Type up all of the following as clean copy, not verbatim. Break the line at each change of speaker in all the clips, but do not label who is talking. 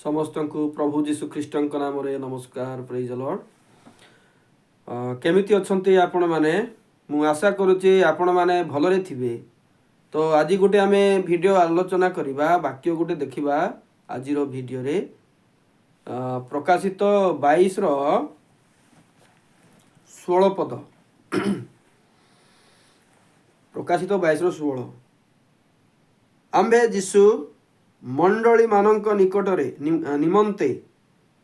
समस्त को प्रभु जीशु ख्रीष्ट नाम नमस्कार प्रेज द लॉर्ड। केमिति अछंती आपण माने मु आशा करूची आपण माने भलरे थिबे। तो आज गोटे आमे वीडियो आलोचना करिबा वाक्य गोटे देखिबा आजिर वीडियो रे प्रकाशित 22 रो 16 पद प्रकाशित 22 रो 16 आम्भे जीशु मंडली मानक निकटरे निमंते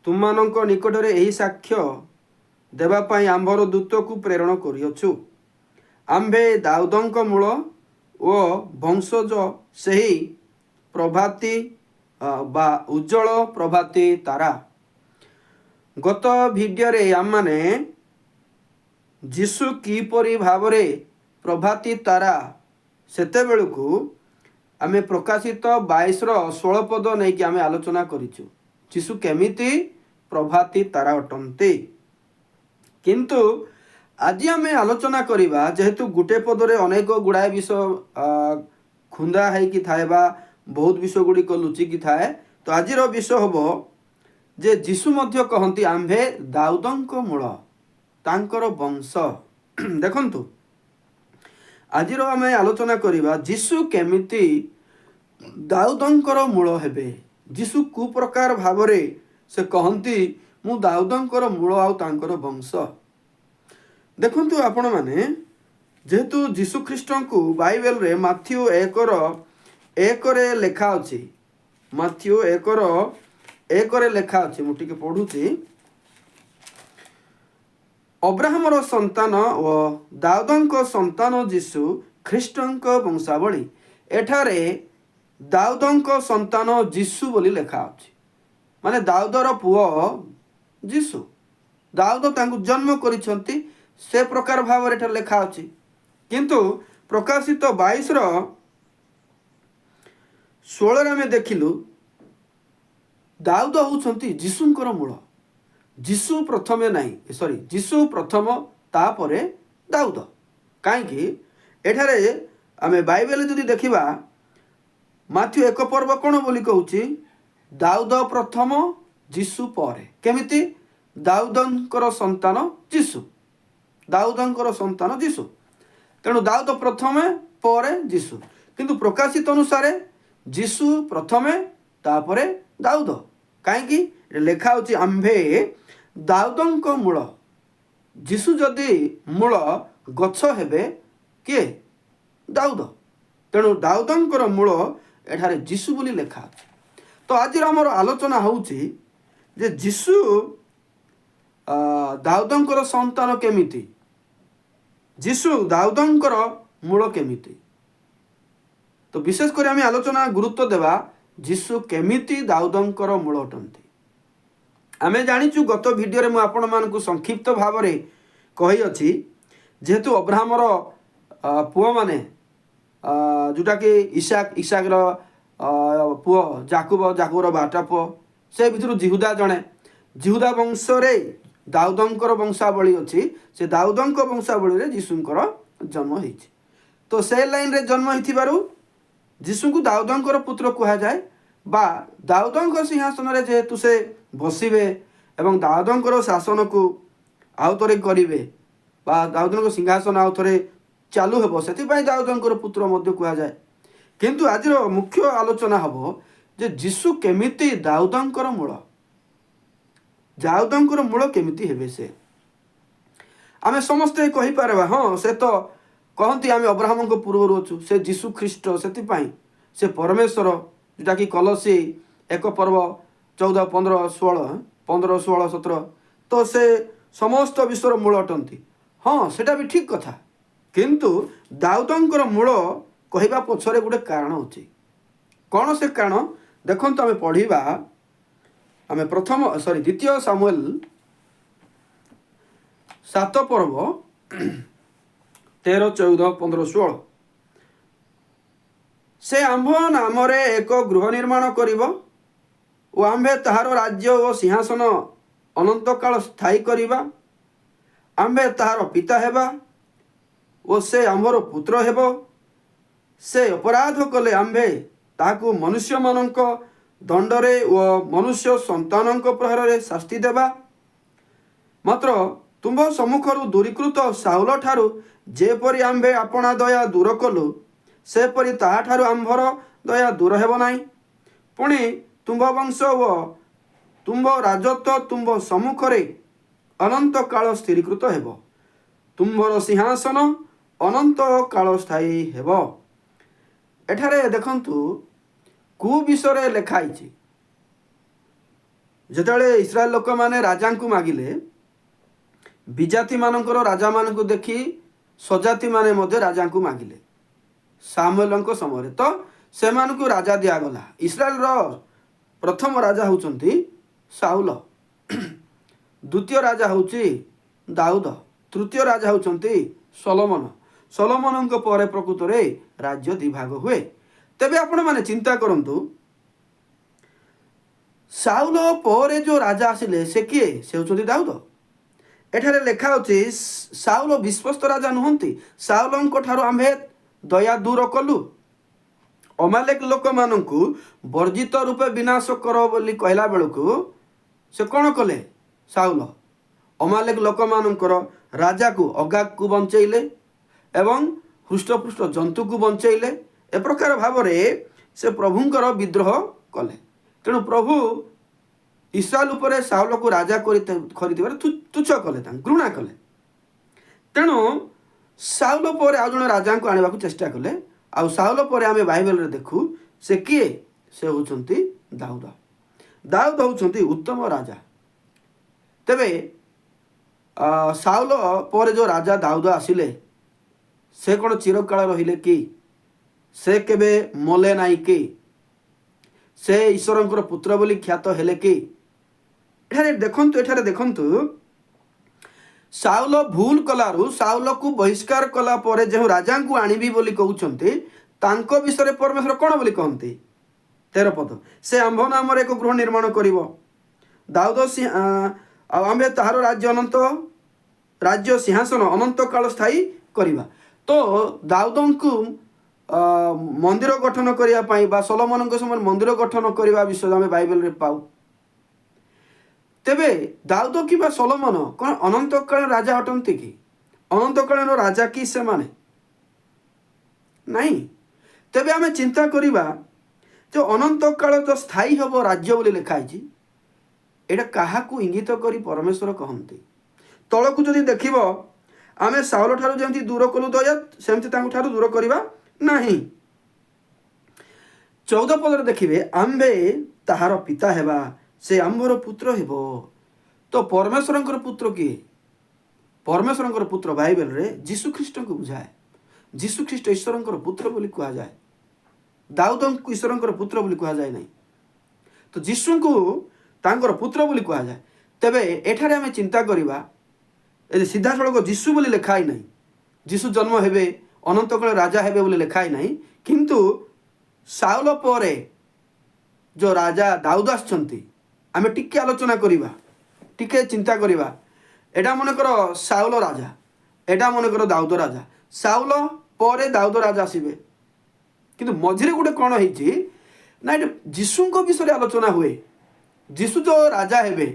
तुममानक निकटरे एही साक्ष्य देवा पाई आम्भर दूत को प्रेरण करियछु। आम्भे दाऊदंक मूल ओ वंशज सही प्रभाती बा उज्जवल प्रभाती तारा। गत वीडियो रे आम माने जीशु किपरि भावरे प्रभाती तारा सेते बेलकू आमे प्रकाशित 22 रो 16 पद नहीं कि आमे आलोचना करिछु जीशु केमिति प्रभाती तारा अटंते। किंतु आज आमे आलोचना करिबा जेहेतु गुटे पदरे अनेक गुड़ाए विषय खुंदा है कि थाए बा बहुत विषय गुड़ी को लुचि कि थाए। तो आजिर विषय हबो जे जीशु मध्य कहंती आम्भे दाऊदंक मूल तांकर वंश। देखंतु आजिर आमे आलोचना करिबा जीशु केमिति दाऊदंकर मूल हेबे। जीशु कु प्रकार भावरे से कहंती मु दाऊदंकर मूल आउ तांकर वंश। देखंतु आपण माने जेहेतु जीशु ख्रीष्ट को बाइबल रे माथ्यू 1 रे लेखा अछि। माथ्यू 1 रे लेखा अछि। मु टिके पढुछि। अब्राहमर संतान व दाऊदंक संतान जीशु ख्रीष्टंक वंशावली। एठारे दाऊदंक संतान जीशु बोली लेखा अछि। माने दाऊदर पुओ जीशु दाऊद तांकु जन्म करिसंती से प्रकार भाव एठा लेखा अछि। किंतु प्रकाशित 22 रो 16 रे में देखिलु दाऊद होउछंती जीशुंकर मूल। जीशु प्रथमे नहीं सॉरी जीशु प्रथम तापरे दाऊद काई कि एठारे आमे बाइबल जदि देखिबा माथ्यू 1 पर्व कोन बोली कहूची दाऊद प्रथम जीशु परे। केमिति दाऊदंकर संतान जीशु दाऊदंकर संतान जीशु तेणु दाऊद प्रथमे परे जीशु। किंतु प्रकाशित अनुसारे जीशु प्रथमे तापरे दाऊद काई कि लेखा होची आम्भे दाऊदंक मूल। जीशु जदि मूल गछ हेबे किए दाऊद तेणु दाऊदंकर मूल एठारे जीशु बोली लेखा। तो आज आमर आलोचना होउची जे जीशु दाऊदंकर संतान केमिति जीशु दाऊदंकर मूल केमिति। तो विशेष कर आम आलोचना गुरुत्व देवा जीशु केमिति दाऊदंकर मूल अटंती। आमे जानिचु गत वीडियो रे मु आपण मानकु संक्षिप्त भाव रे कहि अछि जेहेतु अब्राहमर पुओ माने जोटा कि इसाक रो पुओ जाकुब रो बाटा पुओ से भितरु जिहुदा जणे जिहुदा वंश रे दाऊदंकर वंशावली अछि। से दाऊदंक वंशावली रे जीशुंकर जन्म होइछि। तो से लाइन रे जन्म हिथिबारु जीशु को दाऊदंकर पुत्र कहा जाए बा दाऊदंक सिंहासन रे जेहेतु से बसिबे एवं दाऊदंकर शासन को आउ थरे करिवे बा दाऊदंकर सिंहासन आउ थरे चालू हेबो सेति दाऊदंकर पुत्र मध्य कहा जाए। किंतु आज मुख्य आलोचना हबो जे जीशु केमिति दाऊदंकर मूल केमिति हेबे। से आमे समस्ते कहि पारबा हां से तो कहंती आमे अब्राहम को पूर्व अछु से जीशु ख्रीष्ट सेति से परमेश्वर जोटा कि कलसी 1 पर्व 14 15 16 17 तो से समस्त विश्वर मूल अटंती। हाँ सेटा भी ठीक कथा। किंतु दाऊदंकर मूल कहवा पछरे गोटे कारण अछि। कौन से कारण देखंतु आमे पढ़िबा आमे द्वितीय सामुएल 7 पर्व 13 14 15 16 से आम्भ नाम रे एक गृह निर्माण करिवो ओ आम्भे ताहार राज्य और सिंहासन अनंत काल स्थायी करिबा। आम्भे ताहार पिता हेबा ओ से आम्भर पुत्र हेबो। से अपराध कले आम्भे ताहाकु मनुष्य मानक ଦଣ୍ଡରେ ଓ ମନୁଷ୍ୟ ସନ୍ତାନଙ୍କ ପ୍ରହାରରେ ଶାସ୍ତି ଦେବା। ମାତ୍ର ତୁମ୍ଭ ସମ୍ମୁଖରୁ ଦୂରୀକୃତ ସାଉଲ ଠାରୁ ଯେପରି ଆମ୍ଭେ ଆପଣା ଦୟା ଦୂର କଲୁ, ସେପରି ତାହାଠାରୁ ଆମ୍ଭର ଦୟା ଦୂର ହେବ ନାହିଁ। ପୁଣି ତୁମ୍ଭ ବଂଶ ଓ ତୁମ୍ଭ ରାଜତ୍ୱ ତୁମ୍ଭ ସମ୍ମୁଖରେ ଅନନ୍ତ କାଳ ସ୍ଥିରୀକୃତ ହେବ। ତୁମ୍ଭର ସିଂହାସନ ଅନନ୍ତ କାଳ ସ୍ଥାୟୀ ହେବ। ଏଠାରେ ଦେଖନ୍ତୁ କେଉଁ ବିଷୟରେ ଲେଖା ହେଇଛି। ଯେତେବେଳେ ଇସ୍ରାଏଲ ଲୋକମାନେ ରାଜାଙ୍କୁ ମାଗିଲେ, ବିଜାତିମାନଙ୍କର ରାଜାମାନଙ୍କୁ ଦେଖି ସ୍ୱଜାତିମାନେ ମଧ୍ୟ ରାଜାଙ୍କୁ ମାଗିଲେ ସାମୁଏଲଙ୍କ ସମୟରେ, ତ ସେମାନଙ୍କୁ ରାଜା ଦିଆଗଲା। ଇସ୍ରାଏଲର ପ୍ରଥମ ରାଜା ହେଉଛନ୍ତି ସାଉଲ, ଦ୍ୱିତୀୟ ରାଜା ହେଉଛି ଦାଉଦ, ତୃତୀୟ ରାଜା ହେଉଛନ୍ତି ସଲୋମନ। ସଲୋମନଙ୍କ ପରେ ପ୍ରକୃତରେ ରାଜ୍ୟ ଦିଭାଗ ହୁଏ। ତେବେ ଆପଣମାନେ ଚିନ୍ତା କରନ୍ତୁ, ସାଉଲ ପରେ ଯେଉଁ ରାଜା ଆସିଲେ ସେ କିଏ? ସେ ହେଉଛନ୍ତି ଦାଉଦ। ଏଠାରେ ଲେଖା ଅଛି ସାଉଲ ବିଶ୍ୱସ୍ତ ରାଜା ନୁହନ୍ତି। ସାଉଲଙ୍କ ଠାରୁ ଆମ୍ଭେ ଦୟା ଦୂର କଲୁ। ଅମାଲେକ ଲୋକମାନଙ୍କୁ ବର୍ଜିତ ରୂପେ ବିନାଶ କର ବୋଲି କହିଲା ବେଳକୁ ସେ କ'ଣ କଲେ? ସାଉଲ ଅମାଲେକ ଲୋକମାନଙ୍କର ରାଜାକୁ ଅଗାଗକୁ ବଞ୍ଚେଇଲେ ଏବଂ ହୃଷ୍ଟପୃଷ୍ଟ ଜନ୍ତୁକୁ ବଞ୍ଚେଇଲେ। ଏ ପ୍ରକାର ଭାବରେ ସେ ପ୍ରଭୁଙ୍କର ବିଦ୍ରୋହ କଲେ। ତେଣୁ ପ୍ରଭୁ ଇସ୍ରାଏଲ ଉପରେ ସାଉଲକୁ ରାଜା କରିଥିବାରେ ତୁଚ୍ଛ କଲେ, ତାଙ୍କୁ ଘୃଣା କଲେ। ତେଣୁ ସାଉଲ ପରେ ଆଉ ଜଣେ ରାଜାଙ୍କୁ ଆଣିବାକୁ ଚେଷ୍ଟା କଲେ। ଆଉ ସାଉଲ ପରେ ଆମେ ବାଇବେଲରେ ଦେଖୁ ସେ କିଏ? ସେ ହେଉଛନ୍ତି ଦାଉଦ। ଦାଉଦ ହେଉଛନ୍ତି ଉତ୍ତମ ରାଜା। ତେବେ ସାଉଲ ପରେ ଯେଉଁ ରାଜା ଦାଉଦ ଆସିଲେ, ସେ କ'ଣ ଚିରକାଳ ରହିଲେ କି? ସେ କେବେ ମଲେ ନାହିଁ କି? ସେ ଈଶ୍ୱରଙ୍କର ପୁତ୍ର ବୋଲି ଖ୍ୟାତ ହେଲେ କି? ଏଠାରେ ଦେଖନ୍ତୁ ସାଉଲ ଭୁଲ କଲାରୁ ସାଉଲକୁ ବହିଷ୍କାର କଲା ପରେ ଯେଉଁ ରାଜାଙ୍କୁ ଆଣିବି ବୋଲି କହୁଛନ୍ତି, ତାଙ୍କ ବିଷୟରେ ପରମେଶ୍ୱର କ'ଣ ବୋଲି କହନ୍ତି? 13 ପଦ, ସେ ଆମ୍ଭ ନାମରେ ଏକ ଗୃହ ନିର୍ମାଣ କରିବ, ଦାଉଦ ଆଉ ଆମ୍ଭେ ତାହାର ରାଜ୍ୟ ସିଂହାସନ ଅନନ୍ତ କାଳ ସ୍ଥାୟୀ କରିବା। ତ ଦାଉଦଙ୍କୁ ମନ୍ଦିର ଗଠନ କରିବା ପାଇଁ ବା ସଲୋମନଙ୍କ ସମୟରେ ମନ୍ଦିର ଗଠନ କରିବା ବିଷୟରେ ଆମେ ବାଇବେଲରେ ପାଉ। ତେବେ ଦାଉଦ କିମ୍ବା ସଲୋମନ କ'ଣ ଅନନ୍ତକାଳୀନ ରାଜା ଅଟନ୍ତି କି? ଅନନ୍ତକାଳୀନ ରାଜା କି ସେମାନେ? ନାହିଁ। ତେବେ ଆମେ ଚିନ୍ତା କରିବା ଯେ ଅନନ୍ତ କାଳ ତ ସ୍ଥାୟୀ ହେବ ରାଜ୍ୟ ବୋଲି ଲେଖା ହେଇଛି, ଏଇଟା କାହାକୁ ଇଙ୍ଗିତ କରି ପରମେଶ୍ୱର କହନ୍ତି? ତଳକୁ ଯଦି ଦେଖିବ, ଆମେ ସାଉଲ ଠାରୁ ଯେମିତି ଦୂର କଲୁ ଦୟା, ସେମିତି ତାଙ୍କ ଠାରୁ ଦୂର କରିବା ନାହିଁ। 14 ପଦରେ ଦେଖିବେ, ଆମ୍ଭେ ତାହାର ପିତା ହେବା, ସେ ଆମ୍ଭର ପୁତ୍ର ହେବ। ତ ପରମେଶ୍ୱରଙ୍କର ପୁତ୍ର କିଏ? ପରମେଶ୍ୱରଙ୍କର ପୁତ୍ର ବାଇବେଲରେ ଯୀଶୁଖ୍ରୀଷ୍ଟଙ୍କୁ ବୁଝାଏ। ଯୀଶୁଖ୍ରୀଷ୍ଟ ଈଶ୍ୱରଙ୍କର ପୁତ୍ର ବୋଲି କୁହାଯାଏ। ଦାଉଦଙ୍କୁ ଈଶ୍ୱରଙ୍କର ପୁତ୍ର ବୋଲି କୁହାଯାଏ ନାହିଁ। ତ ଯୀଶୁଙ୍କୁ ତାଙ୍କର ପୁତ୍ର ବୋଲି କୁହାଯାଏ। ତେବେ ଏଠାରେ ଆମେ ଚିନ୍ତା କରିବା, ସିଧାସଳଖ ଯୀଶୁ ବୋଲି ଲେଖା ହିଁ ନାହିଁ। ଯୀଶୁ ଜନ୍ମ ହେବେ, ଅନନ୍ତକାଳ ରାଜା ହେବେ ବୋଲି ଲେଖା ହିଁ ନାହିଁ। କିନ୍ତୁ ସାଉଲ ପରେ ଯେଉଁ ରାଜା ଦାଉଦ ଆସିଛନ୍ତି, ଆମେ ଟିକେ ଆଲୋଚନା କରିବା, ଟିକେ ଚିନ୍ତା କରିବା। ଏଇଟା ମନେକର ସାଉଲ ରାଜା, ଏଇଟା ମନେକର ଦାଉଦ ରାଜା। ସାଉଲ ପରେ ଦାଉଦ ରାଜା ଆସିବେ। କିନ୍ତୁ ମଝିରେ ଗୋଟେ କ'ଣ ହେଇଛି ନା, ଏଠି ଯୀଶୁଙ୍କ ବିଷୟରେ ଆଲୋଚନା ହୁଏ। ଯୀଶୁ ଯେଉଁ ରାଜା ହେବେ,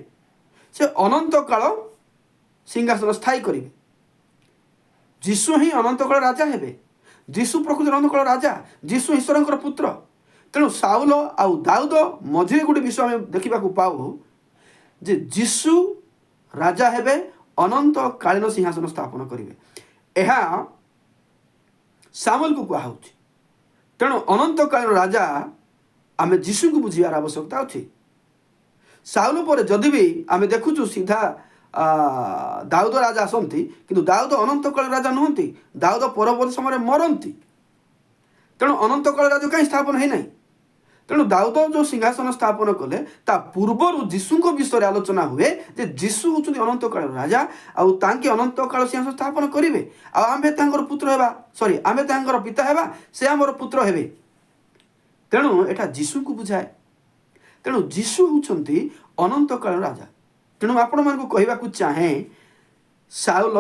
ସେ ଅନନ୍ତ କାଳ ସିଂହାସନ ସ୍ଥାୟୀ କରିବେ। ଯୀଶୁ ହିଁ ଅନନ୍ତ କାଳ ରାଜା ହେବେ। ଯୀଶୁ ପ୍ରକୃତରେ ଅନନ୍ତ କାଳ ରାଜା, ଯୀଶୁ ଈଶ୍ୱରଙ୍କର ପୁତ୍ର। ତେଣୁ ସାଉଲ ଆଉ ଦାଉଦ ମଝିରେ ଗୋଟେ ବିଷୟ ଆମେ ଦେଖିବାକୁ ପାଉ ଯେ ଯୀଶୁ ରାଜା ହେବେ, ଅନନ୍ତ କାଳୀନ ସିଂହାସନ ସ୍ଥାପନ କରିବେ। ଏହା ସାମୁଏଲକୁ କୁହାହେଉଛି। ତେଣୁ ଅନନ୍ତ କାଳୀନ ରାଜା ଆମେ ଯୀଶୁଙ୍କୁ ବୁଝିବାର ଆବଶ୍ୟକତା ଅଛି। ସାଉଲ ପରେ ଯଦି ବି ଆମେ ଦେଖୁଛୁ ସିଧା ଦାଉଦ ରାଜା ଆସନ୍ତି, କିନ୍ତୁ ଦାଉଦ ଅନନ୍ତକାଳ ରାଜା ନୁହନ୍ତି। ଦାଉଦ ପରବର୍ତ୍ତୀ ସମୟରେ ମରନ୍ତି। ତେଣୁ ଅନନ୍ତକାଳ ରାଜ୍ୟ କାହିଁ ସ୍ଥାପନ ହେଇନାହିଁ? ତେଣୁ ଦାଉଦ ଯେଉଁ ସିଂହାସନ ସ୍ଥାପନ କଲେ, ତା ପୂର୍ବରୁ ଯୀଶୁଙ୍କ ବିଷୟରେ ଆଲୋଚନା ହୁଏ ଯେ ଯୀଶୁ ହେଉଛନ୍ତି ଅନନ୍ତକାଳ ରାଜା, ଆଉ ତାଙ୍କେ ଅନନ୍ତକାଳ ସିଂହାସନ ସ୍ଥାପନ କରିବେ, ଆଉ ଆମ୍ଭେ ତାଙ୍କର ପୁତ୍ର ହେବା, ଆମେ ତାଙ୍କର ପିତା ହେବା, ସେ ଆମର ପୁତ୍ର ହେବେ। ତେଣୁ ଏଟା ଯୀଶୁଙ୍କୁ ବୁଝାଏ। ତେଣୁ ଯୀଶୁ ହେଉଛନ୍ତି ଅନନ୍ତକାଳ ରାଜା। ତେଣୁ ଆପଣମାନଙ୍କୁ କହିବାକୁ ଚାହେଁ, ସାଉଲ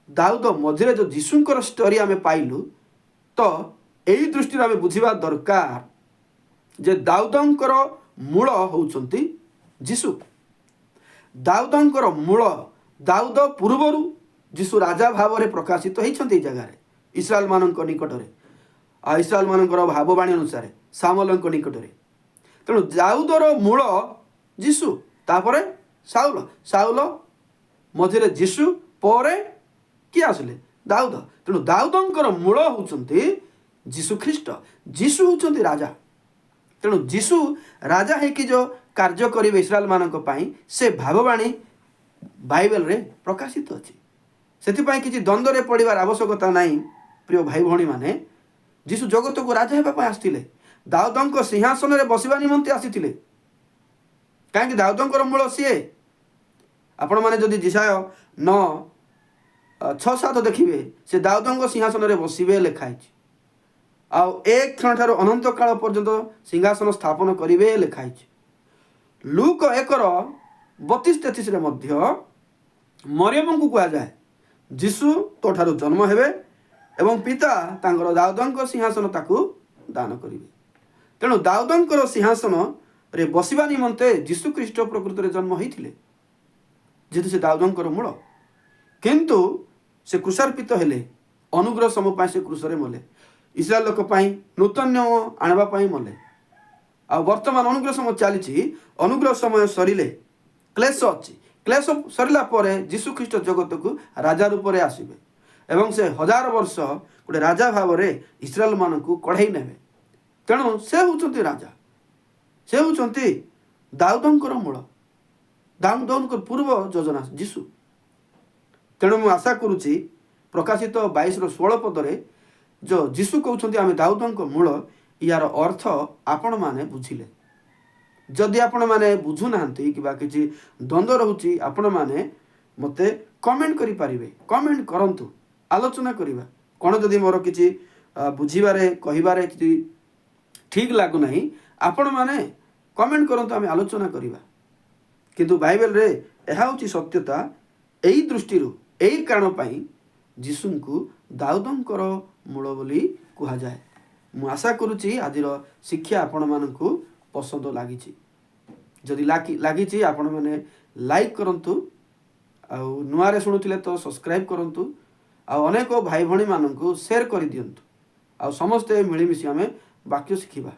ଦାଉଦ ମଝିରେ ଯେଉଁ ଯୀଶୁଙ୍କର ଷ୍ଟୋରି ଆମେ ପାଇଲୁ, ତ ଏହି ଦୃଷ୍ଟିରୁ ଆମେ ବୁଝିବା ଦରକାର ଯେ ଦାଉଦଙ୍କର ମୂଳ ହେଉଛନ୍ତି ଯୀଶୁ। ଦାଉଦଙ୍କର ମୂଳ, ଦାଉଦ ପୂର୍ବରୁ ଯୀଶୁ ରାଜା ଭାବରେ ପ୍ରକାଶିତ ହୋଇଛନ୍ତି ଏଇ ଜାଗାରେ ଇସ୍ରାଏଲ ମାନଙ୍କ ନିକଟରେ, ଆଉ ଇସ୍ରାଏଲ ମାନଙ୍କର ଭାବବାଣୀ ଅନୁସାରେ ସାମଲଙ୍କ ନିକଟରେ। ତେଣୁ ଦାଉଦର ମୂଳ ଯୀଶୁ, ତାପରେ ସାଉଲ, ସାଉଲ ମଝିରେ ଯୀଶୁ, ପରେ କିଏ ଆସିଲେ? ଦାଉଦ। ତେଣୁ ଦାଉଦଙ୍କର ମୂଳ ହେଉଛନ୍ତି ଯୀଶୁ ଖ୍ରୀଷ୍ଟ। ଯୀଶୁ ହେଉଛନ୍ତି ରାଜା। ତେଣୁ ଯୀଶୁ ରାଜା ହେଇକି ଯେଉଁ କାର୍ଯ୍ୟ କରିବେ ଇସ୍ରାଏଲ ମାନଙ୍କ ପାଇଁ, ସେ ଭାବବାଣୀ ବାଇବେଲରେ ପ୍ରକାଶିତ ଅଛି। ସେଥିପାଇଁ କିଛି ଦ୍ୱନ୍ଦ୍ୱରେ ପଡ଼ିବାର ଆବଶ୍ୟକତା ନାହିଁ। ପ୍ରିୟ ଭାଇ ଭଉଣୀମାନେ, ଯୀଶୁ ଜଗତକୁ ରାଜା ହେବା ପାଇଁ ଆସିଥିଲେ, ଦାଉଦଙ୍କ ସିଂହାସନରେ ବସିବା ନିମନ୍ତେ ଆସିଥିଲେ। କାହିଁକି? ଦାଉଦଙ୍କର ମୂଳ ସିଏ। ଆପଣମାନେ ଯଦି ଯିଶାୟ 9:6-7 ଦେଖିବେ, ସେ ଦାଉଦଙ୍କ ସିଂହାସନରେ ବସିବେ ଲେଖା ହେଇଛି। ଆଉ ଏ କ୍ଷଣଠାରୁ ଅନନ୍ତ କାଳ ପର୍ଯ୍ୟନ୍ତ ସିଂହାସନ ସ୍ଥାପନ କରିବେ ଲେଖା ହେଇଛି। ଲୁକ 1:32-33ରେ ମଧ୍ୟ ମରିୟମଙ୍କୁ କୁହାଯାଏ, ଯୀଶୁ ତୋଠାରୁ ଜନ୍ମ ହେବେ ଏବଂ ପିତା ତାଙ୍କର ଦାଉଦଙ୍କ ସିଂହାସନ ତାକୁ ଦାନ କରିବେ। ତେଣୁ ଦାଉଦଙ୍କର ସିଂହାସନରେ ବସିବା ନିମନ୍ତେ ଯୀଶୁ ଖ୍ରୀଷ୍ଟ ପ୍ରକୃତରେ ଜନ୍ମ ହୋଇଥିଲେ, ଯେହେତୁ ସେ ଦାଉଦଙ୍କର ମୂଳ। କିନ୍ତୁ ସେ କ୍ରୁଶାର୍ପିତ ହେଲେ, ଅନୁଗ୍ରହ ସମ ପାଇଁ ସେ କ୍ରୁଶରେ ମଲେ, ଇସ୍ରାଏଲ ଲୋକ ପାଇଁ ନୂତନ ନିୟମ ଆଣିବା ପାଇଁ ମଲେ। ଆଉ ବର୍ତ୍ତମାନ ଅନୁଗ୍ରହ ସମୟ ଚାଲିଛି। ଅନୁଗ୍ରହ ସମୟ ସରିଲେ କ୍ଲେଶ ଅଛି। କ୍ଲେଶ ସରିଲା ପରେ ଯୀଶୁ ଖ୍ରୀଷ୍ଟ ଜଗତକୁ ରାଜା ରୂପରେ ଆସିବେ ଏବଂ ସେ 1000 ବର୍ଷ ଗୋଟେ ରାଜା ଭାବରେ ଇସ୍ରାଏଲ ମାନଙ୍କୁ କଢ଼େଇ ନେବେ। ତେଣୁ ସେ ହେଉଛନ୍ତି ରାଜା, ସେ ହେଉଛନ୍ତି ଦାଉଦଙ୍କର ମୂଳ, ଦାଉଦଙ୍କର ପୂର୍ବ ଯୋଜନା ଯୀଶୁ। ତେଣୁ ମୁଁ ଆଶା କରୁଛି ପ୍ରକାଶିତ 22:16 ପଦରେ ଯେଉଁ ଯୀଶୁ କହୁଛନ୍ତି ଆମେ ଦାଉଦଙ୍କ ମୂଳ, ୟାର ଅର୍ଥ ଆପଣମାନେ ବୁଝିଲେ। ଯଦି ଆପଣମାନେ ବୁଝୁନାହାନ୍ତି କିମ୍ବା କିଛି ଦ୍ୱନ୍ଦ୍ୱ ରହୁଛି, ଆପଣମାନେ ମୋତେ କମେଣ୍ଟ କରିପାରିବେ। କମେଣ୍ଟ କରନ୍ତୁ, ଆଲୋଚନା କରିବା। କ'ଣ ଯଦି ମୋର କିଛି ବୁଝିବାରେ କହିବାରେ କିଛି ଠିକ୍ ଲାଗୁନାହିଁ, ଆପଣମାନେ କମେଣ୍ଟ କରନ୍ତୁ, ଆମେ ଆଲୋଚନା କରିବା। କିନ୍ତୁ ବାଇବେଲରେ ଏହା ହେଉଛି ସତ୍ୟତା। ଏହି ଦୃଷ୍ଟିରୁ, ଏହି କାରଣ ପାଇଁ ଯୀଶୁଙ୍କୁ ଦାଉଦଙ୍କର ମୂଳ ବୋଲି କୁହାଯାଏ। ମୁଁ ଆଶା କରୁଛି ଆଜିର ଶିକ୍ଷା ଆପଣମାନଙ୍କୁ ପସନ୍ଦ ଲାଗିଛି। ଯଦି ଲାଗିଛି ଆପଣମାନେ ଲାଇକ୍ କରନ୍ତୁ, ଆଉ ନୂଆରେ ଶୁଣୁଥିଲେ ତ ସବସ୍କ୍ରାଇବ୍ କରନ୍ତୁ, ଆଉ ଅନେକ ଭାଇ ଭଉଣୀମାନଙ୍କୁ ସେୟାର କରିଦିଅନ୍ତୁ। ଆଉ ସମସ୍ତେ ମିଳିମିଶି ଆମେ ବାକ୍ୟ ଶିଖିବା।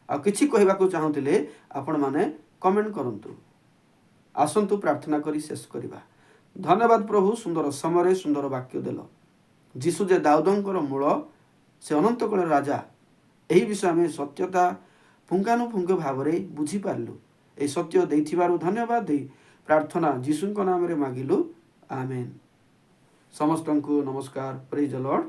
ଆଉ କିଛି କହିବାକୁ ଚାହୁଁଥିଲେ ଆପଣମାନେ କମେଣ୍ଟ କରନ୍ତୁ। ଆସନ୍ତୁ ପ୍ରାର୍ଥନା କରି ଶେଷ କରିବା। ଧନ୍ୟବାଦ ପ୍ରଭୁ, ସୁନ୍ଦର ସମୟରେ ସୁନ୍ଦର ବାକ୍ୟ ଦେଲ। ଯୀଶୁ ଯେ ଦାଉଦଙ୍କର ମୂଳ, ସେ ଅନନ୍ତ କାଳର ରାଜା, ଏହି ବିଷୟ ଆମେ ସତ୍ୟତା ପୁଙ୍ଗାନୁପୁଙ୍ଗ ଭାବରେ ବୁଝିପାରିଲୁ। ଏହି ସତ୍ୟ ଦେଇଥିବାରୁ ଧନ୍ୟବାଦ ଦେଇ ପ୍ରାର୍ଥନା ଯୀଶୁଙ୍କ ନାମରେ ମାଗିଲୁ, ଆମେନ୍। ସମସ୍ତଙ୍କୁ ନମସ୍କାର। ପ୍ରେଜ୍ ଦ ଲର୍ଡ।